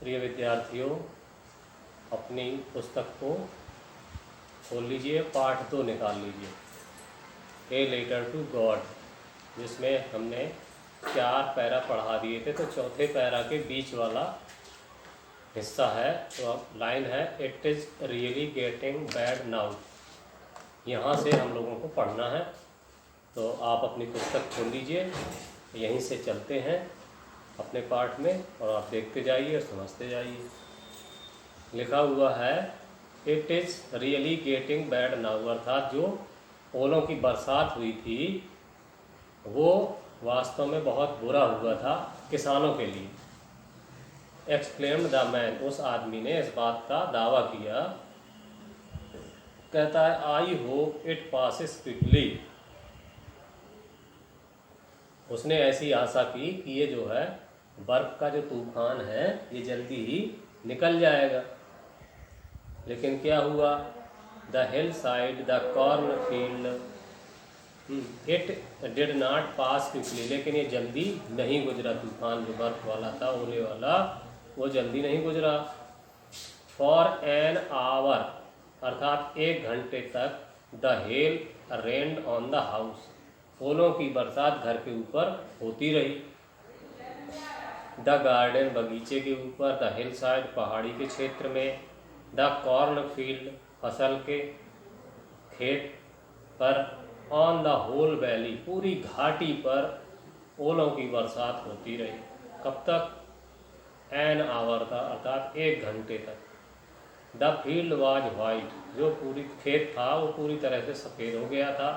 प्रिय विद्यार्थियों, अपनी पुस्तक को खोल लीजिए, पाठ 2 निकाल लीजिए, ए लेटर टू गॉड, जिसमें हमने 4 पैरा पढ़ा दिए थे। तो चौथे पैरा के बीच वाला हिस्सा है, तो अब लाइन है, it is really getting bad now. यहाँ से हम लोगों को पढ़ना है, तो आप अपनी पुस्तक खोल लीजिए, यहीं से चलते हैं अपने पाठ में, और आप देखते जाइए और समझते जाइए। लिखा हुआ है it is really getting bad now, अर्थात जो ओलों की बरसात हुई थी वो वास्तव में बहुत बुरा हुआ था किसानों के लिए। एक्सक्लेम्ड द मैन, उस आदमी ने इस बात का दावा किया, कहता है I hope it passes quickly. उसने ऐसी आशा की कि ये जो है बर्फ का जो तूफान है ये जल्दी ही निकल जाएगा। लेकिन क्या हुआ? The hill side the corn field it did not pass quickly, लेकिन ये जल्दी नहीं गुजरा। तूफान जो बर्फ वाला था, ओले वाला, वो जल्दी नहीं गुजरा। फॉर एन आवर, अर्थात 1 घंटे तक, the hell rained on the house, ओलों की बरसात घर के ऊपर होती रही। द गार्डन, बगीचे के ऊपर, द हिल साइड, पहाड़ी के क्षेत्र में, द कॉर्न फील्ड, फसल के खेत पर, ऑन द होल वैली, पूरी घाटी पर ओलों की बरसात होती रही। कब तक? एन आवर था, अर्थात 1 घंटे तक। द फील्ड वाज वाइट, जो पूरी खेत था वो पूरी तरह से सफ़ेद हो गया था।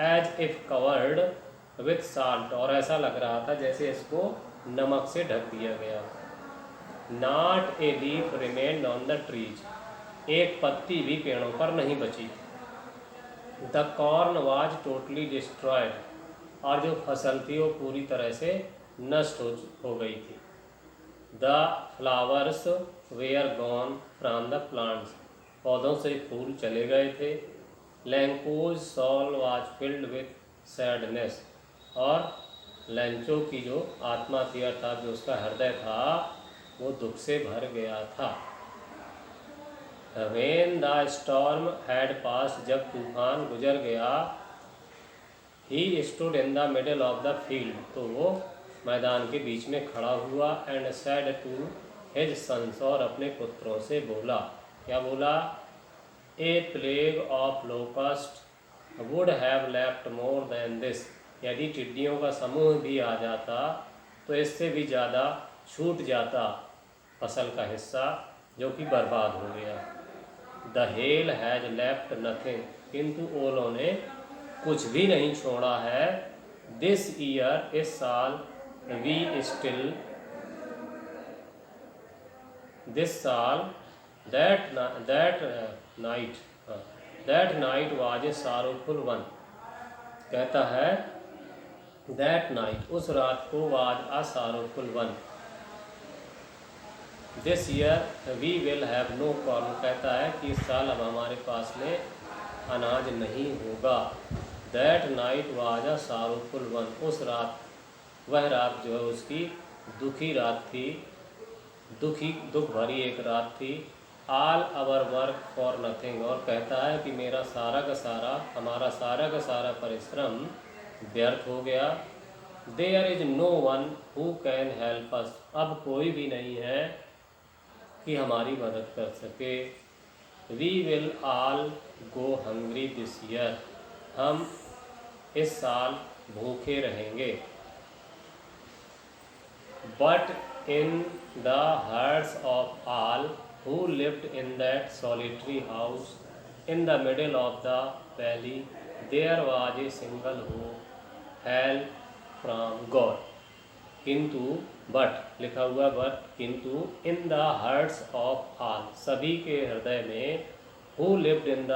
As if covered with salt, और ऐसा लग रहा था जैसे इसको नमक से ढक दिया गया। Not a leaf remained on the trees, एक पत्ती भी पेड़ों पर नहीं बची। The corn was totally destroyed, और जो फसल थी वो पूरी तरह से नष्ट हो गई थी। The flowers were gone from the plants, पौधों से फूल चले गए थे। Lencho's soul was filled with sadness, और लैंचो की जो आत्मा थी, अर्थात जो उसका हृदय था, वो दुख से भर गया था। When the storm had passed, जब तूफान गुजर गया, he stood in the middle of the field, तो वो मैदान के बीच में खड़ा हुआ। and said to his sons, और अपने पुत्रों से बोला। क्या बोला? A plague of locust would have left more than this, यदि टिड्डियों का समूह भी आ जाता तो इससे भी ज़्यादा छूट जाता फसल का हिस्सा, जो कि बर्बाद हो गया। The hell has left nothing, किंतु ओलों ने कुछ भी नहीं छोड़ा है। दिस ईयर, इस साल, वी स्टिल, दिस साल, that night was a sorrowful one, कहता है दैट नाइट, उस रात को, was a sorrowful one. This year we will have no corn, कहता है कि इस साल अब हमारे पास में अनाज नहीं होगा। That night was a sorrowful one, उस रात, वह रात जो है उसकी दुखी रात थी, दुख भरी एक रात थी। All our work for nothing, और कहता है कि मेरा सारा का सारा, हमारा सारा का सारा परिश्रम व्यर्थ हो गया। There is no one who can help us, अब कोई भी नहीं है कि हमारी मदद कर सके। We will all go hungry this year, हम इस साल भूखे रहेंगे। But in the hearts of all who lived in that solitary house in the middle of the valley, there was a single hope, help from God. किंतु, but लिखा हुआ, but किंतु, in the hearts of all, सभी के हृदय में, who lived in the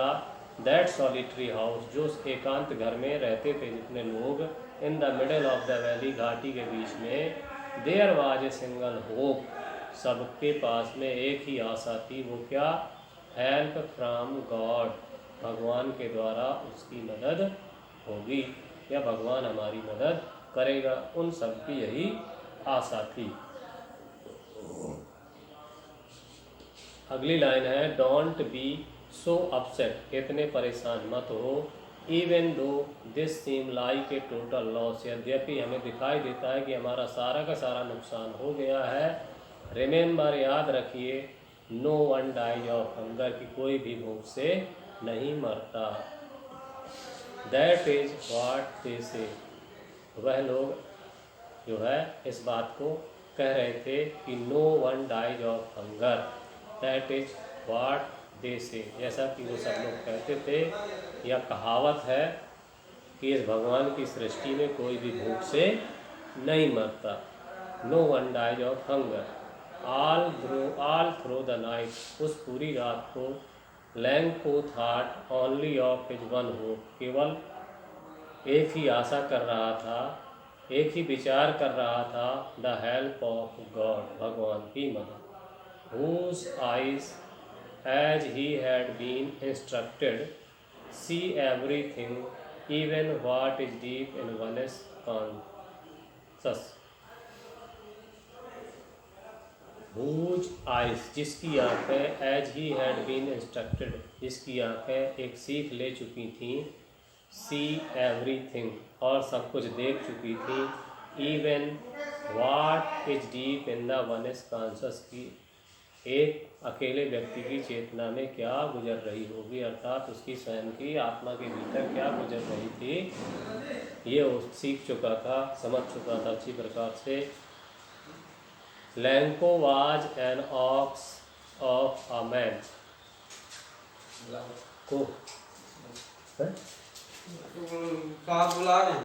that solitary house, जो उस एकांत घर में रहते थे जितने लोग, in the middle of the valley, घाटी के बीच में, there was a single hope, सबके पास में एक ही आशा थी। वो क्या? हेल्प फ्रॉम गॉड, भगवान के द्वारा उसकी मदद होगी, या भगवान हमारी मदद करेगा। उन सब की यही आशा थी। अगली लाइन है डोंट बी सो अपसेट, इतने परेशान मत हो। Even though this seem like a total loss, यद्यपि हमें दिखाई देता है कि हमारा सारा का सारा नुकसान हो गया है। रिमेंबर, याद रखिए, no one dies of hunger, कि कोई भी भूख से नहीं मरता। दैट इज वाट दे से, वह लोग जो है इस बात को कह रहे थे कि no one dies of hunger, that is what they say, जैसा कि वो सब लोग कहते थे। यह कहावत है कि इस भगवान की सृष्टि में कोई भी भूख से नहीं मरता। No one dies of hunger all through the night, उस पूरी रात को Lencho thought only of his one hope, केवल एक ही आशा कर रहा था, एक ही विचार कर रहा था, द हेल्प ऑफ गॉड, भगवान की मदद। Whose eyes as he had been instructed see everything even what is deep in one's conscious. Whose eyes, जिसकी आंखें, as he had been instructed, जिसकी आंखें एक सीख ले चुकी थीं, सी एवरीथिंग, और सब कुछ देख चुकी थी, even what is deep in the वनस conscious, की एक अकेले व्यक्ति की चेतना में क्या गुजर रही होगी, अर्थात उसकी स्वयं की आत्मा के भीतर क्या गुजर रही थी, ये वो सीख चुका था, समझ चुका था अच्छी प्रकार से। Lanco was an ox of a man को बुला रहे हैं।